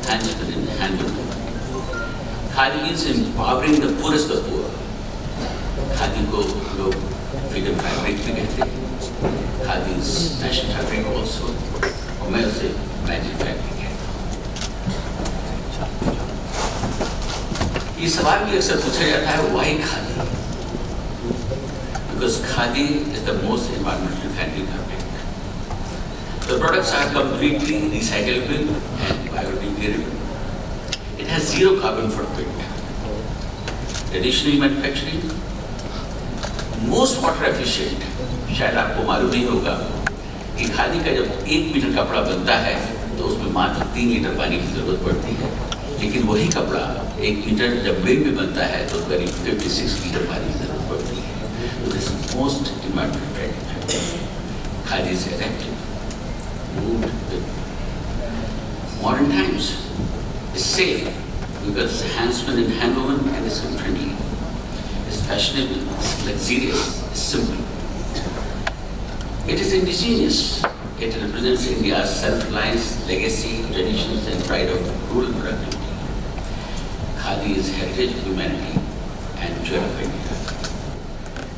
handmade in handloom. Khadi is empowering the poorest of poor. Khadi को लोग freedom fabric भी कहते हैं. Khadi is national fabric also. और मैं उसे magic fabric कहता हूँ. ये सवाल भी अक्सर पूछा जाता है, why Khadi? Because Khadi is the most environmentally friendly fabric. The products are completely recyclable and biodegradable. It has zero carbon footprint. Traditional manufacturing, most water efficient. शायद आपको मालूम नहीं होगा कि खादी का जब 1 मीटर कपड़ा बनता है तो उसमें मात्र 3 लीटर पानी की जरूरत पड़ती है, लेकिन वही कपड़ा 1 मीटर जब मिल में बनता है तो करीब 56 लीटर पानी की जरूरत पड़ती है. तो this most environmental friendly. Khadi is adaptive, moved with modern times. It's safe because it's handsome and handwoven and it's friendly. It's fashionable, it's luxurious, it's simple. It is indigenous. It represents India's self-reliance, legacy, traditions and pride of rural productivity. Khadi is heritage of humanity and joy of India.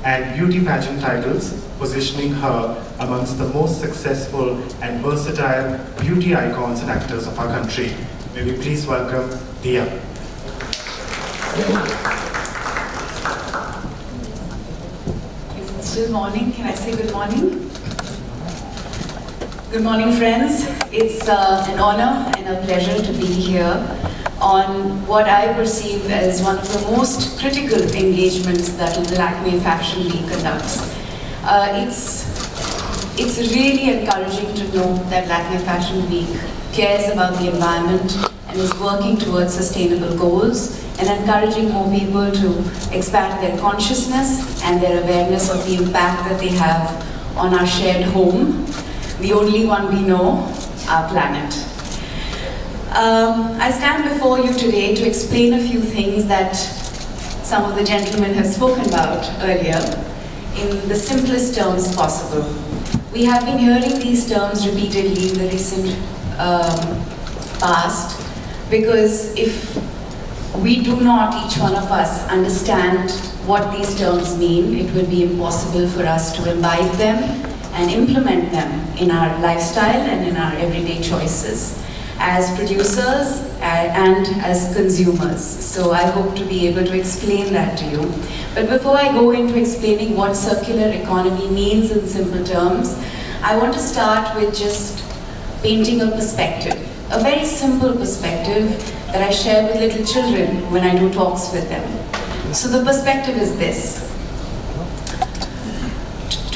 And beauty pageant titles, positioning her amongst the most successful and versatile beauty icons and actors of our country. May we please welcome Dia. Is it still morning? Can I say good morning? Good morning, friends. It's an honor and a pleasure to be here on what I perceive as one of the most critical engagements that the Lakme Fashion Week conducts. It's really encouraging to know that Lakme Fashion Week cares about the environment and is working towards sustainable goals and encouraging more people to expand their consciousness and their awareness of the impact that they have on our shared home, the only one we know, our planet. I stand before you today to explain a few things that some of the gentlemen have spoken about earlier in the simplest terms possible. We have been hearing these terms repeatedly in the recent past, because if we do not, each one of us, understand what these terms mean, it will be impossible for us to imbibe them and implement them in our lifestyle and in our everyday choices as producers and as consumers. So I hope to be able to explain that to you. But before I go into explaining what circular economy means in simple terms, I want to start with just painting a perspective, a very simple perspective that I share with little children when I do talks with them. So the perspective is this.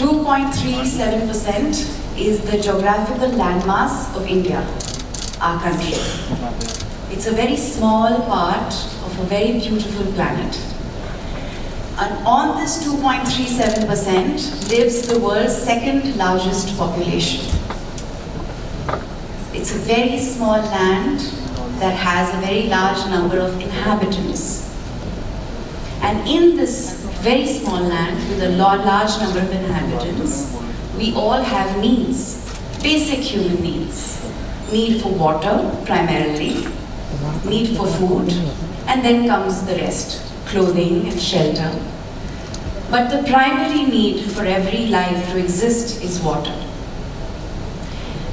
2.37% is the geographical landmass of India, our country. It's a very small part of a very beautiful planet. And on this 2.37% lives the world's second largest population. It's a very small land that has a very large number of inhabitants. And in this very small land with a large number of inhabitants, we all have needs, basic human needs. Need for water, primarily, need for food, and then comes the rest, clothing and shelter. But the primary need for every life to exist is water.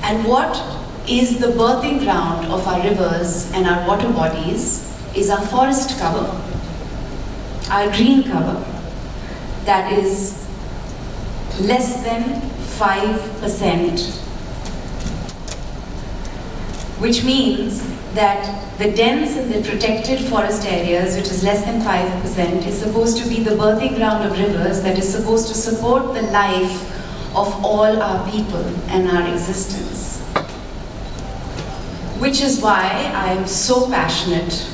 And what is the birthing ground of our rivers and our water bodies is our forest cover, our green cover, that is less than 5%, which means that the dense and the protected forest areas, which is less than 5%, is supposed to be the birthing ground of rivers that is supposed to support the life of all our people and our existence. Which is why I am so passionate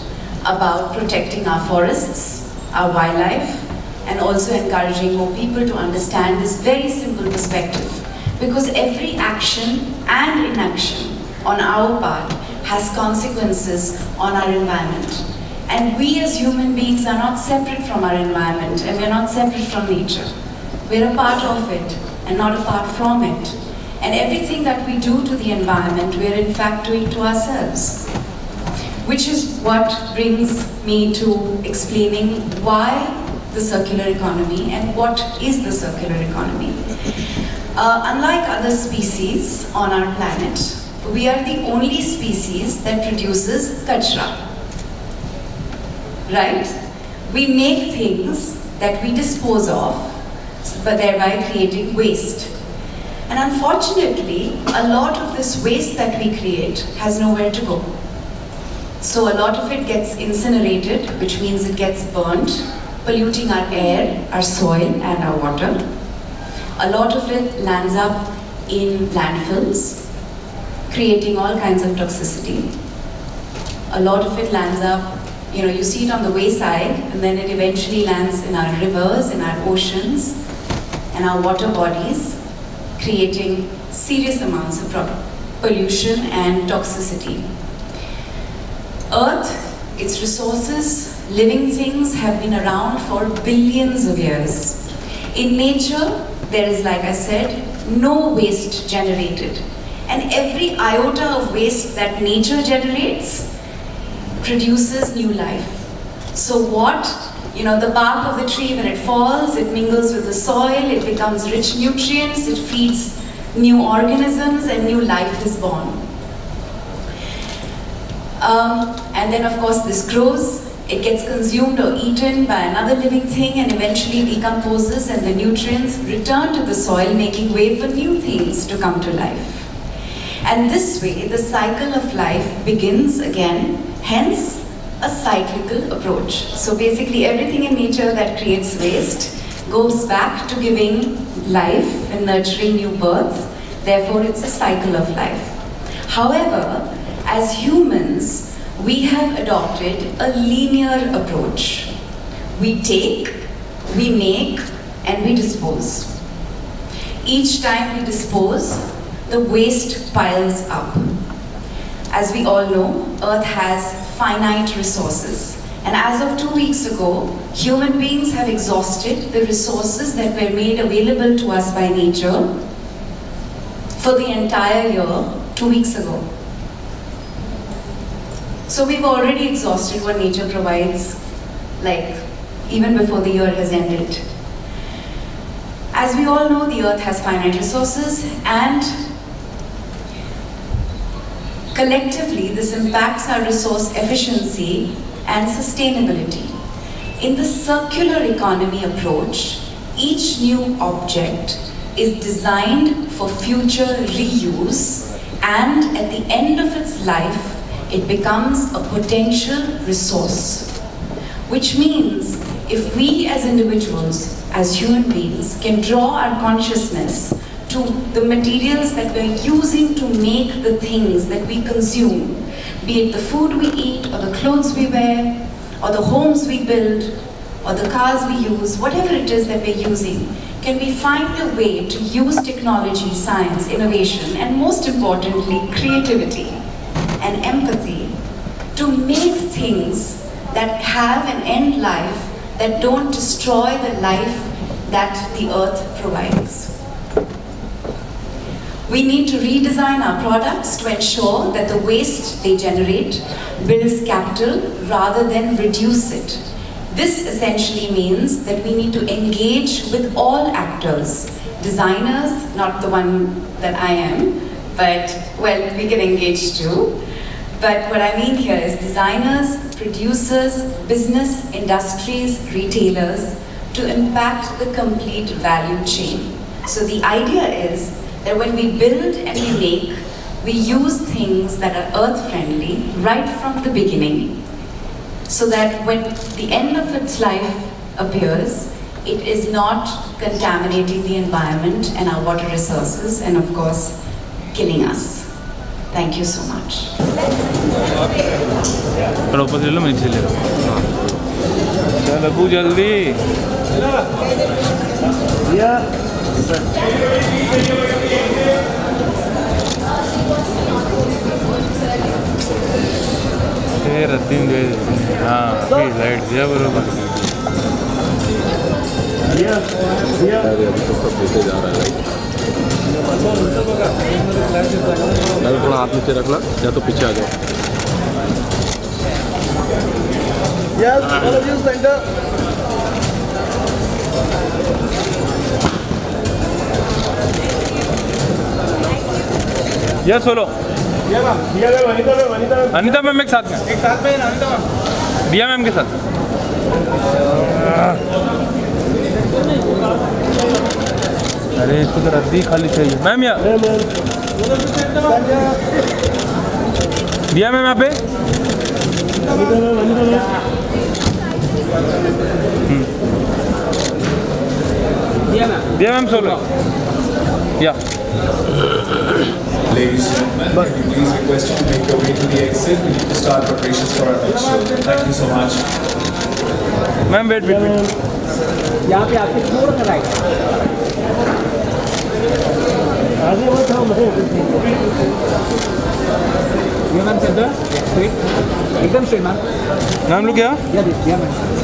about protecting our forests, our wildlife, and also encouraging more people to understand this very simple perspective. Because every action and inaction on our part has consequences on our environment. And we as human beings are not separate from our environment, and we are not separate from nature. We're a part of it and not apart from it. And everything that we do to the environment, we are in fact doing to ourselves. which is what brings me to explaining why the circular economy and what is the circular economy. Unlike other species on our planet, we are the only species that produces kachra, right? We make things that we dispose of, but thereby creating waste. And unfortunately, a lot of this waste that we create has nowhere to go. So a lot of it gets incinerated, which means it gets burnt, polluting our air, our soil, and our water. A lot of it lands up in landfills, creating all kinds of toxicity. A lot of it lands up, you see it on the wayside, and then it eventually lands in our rivers, in our oceans, and our water bodies, creating serious amounts of pollution and toxicity. Earth, its resources, living things have been around for billions of years. In nature, there is, like I said, no waste generated. And every iota of waste that nature generates produces new life. So what? The bark of the tree, when it falls, it mingles with the soil, it becomes rich nutrients, it feeds new organisms, and new life is born. And then, of course, this grows, it gets consumed or eaten by another living thing, and eventually decomposes, and the nutrients return to the soil, making way for new things to come to life. And this way, the cycle of life begins again, hence a cyclical approach. So basically, everything in nature that creates waste goes back to giving life and nurturing new birth. Therefore, it's a cycle of life. However, as humans, we have adopted a linear approach. We take, we make, and we dispose. Each time we dispose, the waste piles up. As we all know, Earth has finite resources. And as of 2 weeks ago, human beings have exhausted the resources that were made available to us by nature for the entire year 2 weeks ago. So we've already exhausted what nature provides, even before the year has ended. As we all know, the Earth has finite resources, and collectively, this impacts our resource efficiency and sustainability. In the circular economy approach, each new object is designed for future reuse, and at the end of its life, it becomes a potential resource. Which means, if we as individuals, as human beings, can draw our consciousness to the materials that we're using to make the things that we consume, be it the food we eat, or the clothes we wear, or the homes we build, or the cars we use, whatever it is that we're using, can we find a way to use technology, science, innovation, and most importantly, creativity and empathy to make things that have an end life, that don't destroy the life that the earth provides. We need to redesign our products to ensure that the waste they generate builds capital rather than reduce it. This essentially means that we need to engage with all actors, designers, not the one that I am, but, well, we can engage too. But what I mean here is designers, producers, business, industries, retailers, to impact the complete value chain. So the idea is that when we build and we make, we use things that are earth-friendly right from the beginning, so that when the end of its life appears, it is not contaminating the environment and our water resources, and of course, killing us. Thank you so much. Light दिया बरोबर जा रहा है थोड़ा हाथ नीचे रखना या तो पीछे आ जाओ Yes, all of you center. Yes, solo. Anita ma'am एक साथ में एक साथ में अनिता मैम दिया मैम के साथ अरे इसको तो रद्दी खाली चाहिए मैम या दिया मैम यहाँ पे दिया मैम सोलो या Ladies and gentlemen, can you please request you to make your way to the exit? We need to start preparations for our next show. Thank you so much. Ma'am wait wait यहाँ पे आपके थोड़ा सा right आगे वो था मैं ये मैम सेंटर स्ट्रेट एकदम स्ट्रेट मैम मैम लोग क्या या ma'am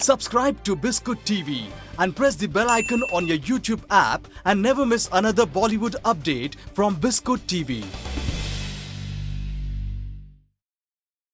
Subscribe to Biscuit TV and press the bell icon on your YouTube app and never miss another Bollywood update from Biscuit TV.